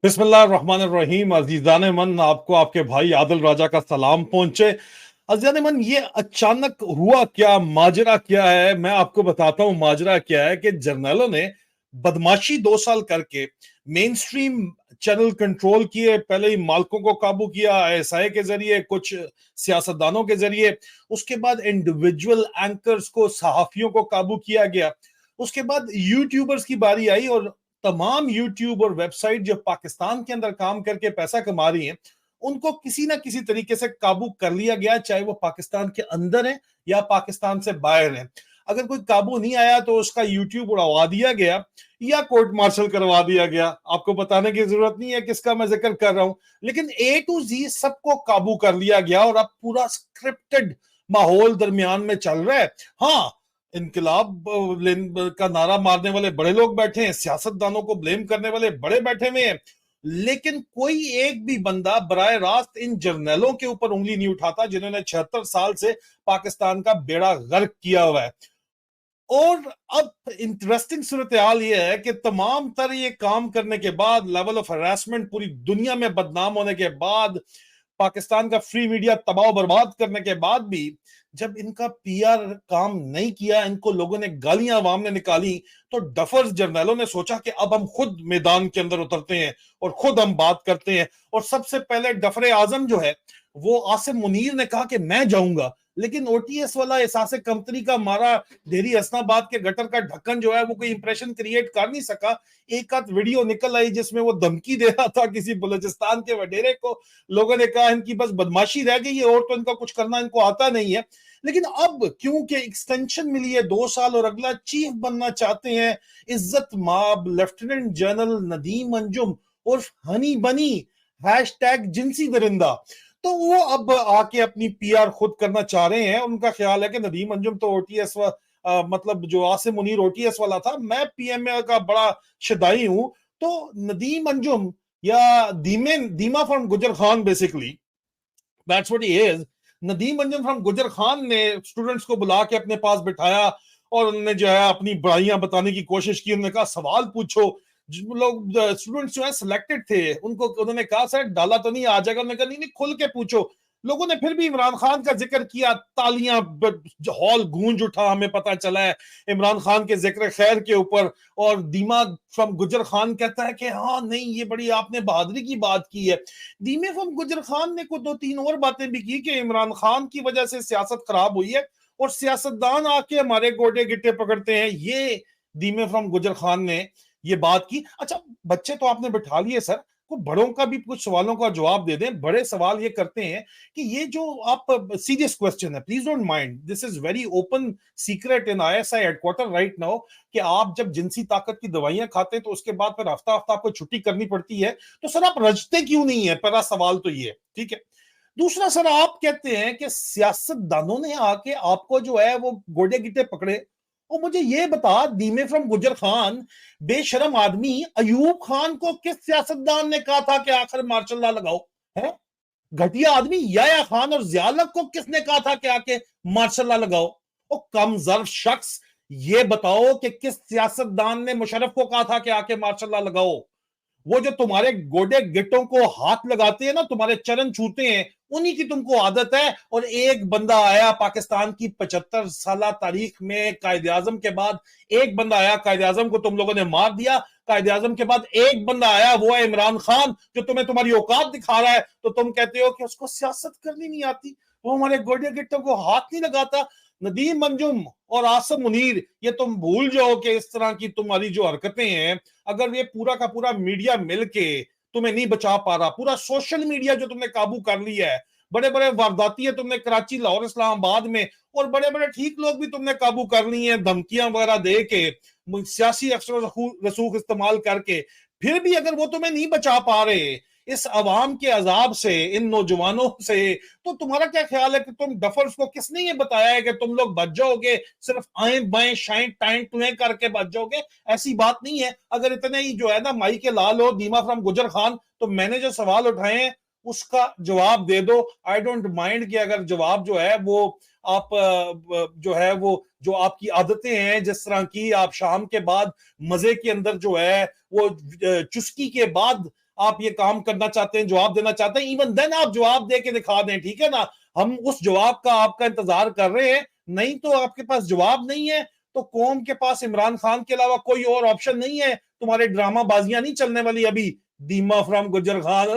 बिस्मिल्लाहिर्रहमानिर्रहीम। अजीजान मन, आपको आपके भाई आदिल राजा का सलाम पहुंचे। अजीजान मन, ये अचानक हुआ क्या, माजरा क्या है? मैं आपको बताता हूँ माजरा क्या है कि जर्नैलों ने बदमाशी 2 साल करके मेन स्ट्रीम चैनल कंट्रोल किए। पहले ही मालिकों को काबू किया आईएसआई के जरिए, कुछ सियासतदानों के जरिए। उसके बाद इंडिविजुअल एंकर्स को, सहाफियों को काबू किया गया। उसके बाद यूट्यूबर्स की बारी आई और तमाम यूट्यूब और वेबसाइट जो पाकिस्तान के अंदर काम करके पैसा कमा रही हैं, उनको किसी ना किसी तरीके से काबू कर लिया गया, चाहे वो पाकिस्तान के अंदर है या पाकिस्तान से बाहर है। अगर कोई काबू नहीं आया तो उसका यूट्यूब उड़वा दिया गया या कोर्ट मार्शल करवा दिया गया। आपको बताने की जरूरत नहीं है किसका मैं जिक्र कर रहा हूं, लेकिन ए टू जी सबको काबू कर लिया गया और अब पूरा स्क्रिप्टेड माहौल दरमियान में चल रहा है। हाँ, इनकलाब का नारा मारने वाले बड़े लोग बैठे हैं, सियासतदानों को ब्लेम करने वाले बड़े बैठे हुए हैं, लेकिन कोई एक भी बंदा बराह रास्त इन जर्नैलों के ऊपर उंगली नहीं उठाता जिन्होंने 76 साल से पाकिस्तान का बेड़ा गर्क किया हुआ है। और अब इंटरेस्टिंग सूरत हाल यह है कि तमाम तरह ये काम करने के बाद, लेवल ऑफ हरासमेंट पूरी दुनिया में बदनाम होने के बाद, पाकिस्तान का फ्री मीडिया तबाह बर्बाद करने के बाद भी जब इनका पीआर काम नहीं किया, इनको लोगों ने गालियां आवाम ने निकाली, तो डफर्स जर्नैलों ने सोचा कि अब हम खुद मैदान के अंदर उतरते हैं और खुद हम बात करते हैं। और सबसे पहले डफर आजम जो है वो आसिम मुनीर ने कहा कि मैं जाऊंगा, लेकिन ओटीएस वाला एहसास कंपनी का मारा डेरी हसनाबाद के गटर का ढक्कन जो है वो कोई इंप्रेशन क्रिएट कर नहीं सका। एक आध वीडियो निकल आई जिसमें वो धमकी दे रहा था किसी बलूचिस्तान के वडेरे को। लोगों ने कहा इनकी बस बदमाशी रह गई है और तो इनका कुछ करना इनको आता नहीं है। लेकिन अब क्योंकि एक्सटेंशन मिली है 2 साल और अगला चीफ बनना चाहते हैं इज्जत माब लेफ्टिनेंट जनरल नदीम अंजुम उर्फ हनी बनी हैशटैग जिनसी दरिंदा, तो वो अब आके अपनी पीआर खुद करना चाह रहे हैं। उनका ख्याल है कि नदीम अंजुम तो ओटीएस मतलब जो आसिम मुनीर ओटीएस वाला था, मैं पीएमए का बड़ा शदाई हूं, तो नदीम अंजुम या दीमा फ्रॉम गुजर Khan, basically that's what he is. Nadeem Anjum from गुजर खान ने स्टूडेंट्स को बुला के अपने पास बिठाया और उन्होंने जो है अपनी बुराइयां बताने की कोशिश की। उन्होंने कहा सवाल पूछो। जो लोग स्टूडेंट्स जो है सिलेक्टेड थे, उनको उन्होंने कहा सर डाला तो नहीं आ जाएगा। उन्होंने कहा नहीं नहीं, खुल के पूछो। लोगों ने फिर भी इमरान खान का जिक्र किया, तालियां, हॉल गूंज उठा, हमें पता चला है इमरान खान के जिक्र खैर के ऊपर। और दिमाग फ्रॉम गुजर खान कहता है कि हाँ नहीं, ये बड़ी आपने बहादुरी की बात की है। दीमे फ्रॉम गुजर खान ने को 2-3 और बातें भी की कि इमरान खान की वजह से सियासत खराब हुई है और सियासतदान आके हमारे गोटे गिट्टे पकड़ते हैं। ये दीमे फ्रॉम गुजर खान ने ये बात की। अच्छा, बच्चे तो आपने बिठा लिए सर, को बड़ों का भी कुछ सवालों का जवाब दे दें। बड़े सवाल ये करते हैं कि ये जो आप, सीरियस क्वेश्चन है, please don't mind, this is very open secret in ISI headquarter right now, कि आप जब जिनसी ताकत की दवाइयां खाते हैं तो उसके बाद फिर हफ्ता हफ्ता आपको छुट्टी करनी पड़ती है, तो सर आप रजते क्यों नहीं है? पहला सवाल तो ये, ठीक है। दूसरा सर, आप कहते हैं कि सियासतदानों ने आके आपको जो है वो गोडे गिट्टे पकड़े। और मुझे ये बता, दीमे फ्रॉम गुजर खान, बेशरम आदमी, अयूब खान को किस सियासतदान ने कहा था कि आखिर मार्शल लॉ लगाओ? है घटिया आदमी याया खान और जियालक को किसने कहा था कि आके मार्शल लॉ लगाओ? और कमजोर शख्स, ये बताओ कि किस सियासतदान ने मुशर्रफ को कहा था कि आके मार्शल लॉ लगाओ? वो जो तुम्हारे गोडे गिट्टों को हाथ लगाते हैं ना, तुम्हारे चरण छूते हैं, उन्हीं की तुमको आदत है। और एक बंदा आया पाकिस्तान की 75 साल तारीख में कायदे आजम के बाद, एक बंदा आया, कायदे आजम को तुम लोगों ने मार दिया। कायदे आजम के बाद एक बंदा आया, वो है इमरान खान, जो तुम्हें तुम्हारी औकात दिखा रहा है, तो तुम कहते हो कि उसको सियासत करनी नहीं आती, वो हमारे गोडे गिट्टों को हाथ नहीं लगाता। नदीम मंजुम और आसम मुनीर, ये तुम भूल जाओ कि इस तरह की तुम्हारी जो हरकतें हैं, अगर ये पूरा का पूरा मीडिया मिलके तुम्हें नहीं बचा पा रहा, पूरा सोशल मीडिया जो तुमने काबू कर लिया है, बड़े बड़े वारदाती है तुमने कराची, लाहौर, इस्लामाबाद में, और बड़े बड़े ठीक लोग भी तुमने काबू कर लिए हैं धमकियां वगैरह दे के, सियासी अक्सर रसूख इस्तेमाल करके, फिर भी अगर वो तुम्हें नहीं बचा पा रहे इस अवाम के अजाब से, इन नौजवानों से, तो तुम्हारा क्या ख्याल है कि तुम डफर्स को, किसने ये बताया है कि तुम लोग बच जाओगे सिर्फ आए बाएं शाएं टाइम टुएं करके बच जाओगे? ऐसी बात नहीं है। अगर इतने ही जो है ना माई के लाल हो दीमा फ्रॉम गुजर खान, तो मैंने जो सवाल उठाए हैं उसका जवाब दे दो। आई डोंट माइंड कि अगर जवाब जो है वो आप जो है वो जो आपकी आदतें हैं, जिस तरह की आप शाम के बाद मजे के अंदर जो है वो चुस्की के बाद आप ये काम करना चाहते हैं, जवाब देना चाहते हैं, इवन देन आप जवाब दे के दिखा दें, ठीक है ना? हम उस जवाब का आपका इंतजार कर रहे हैं। नहीं तो आपके पास जवाब नहीं है, तो कौम के पास इमरान खान के अलावा कोई और ऑप्शन नहीं है। तुम्हारे ड्रामा बाजियां नहीं चलने वाली अभी। दीमा फ्रॉम गुजर खान।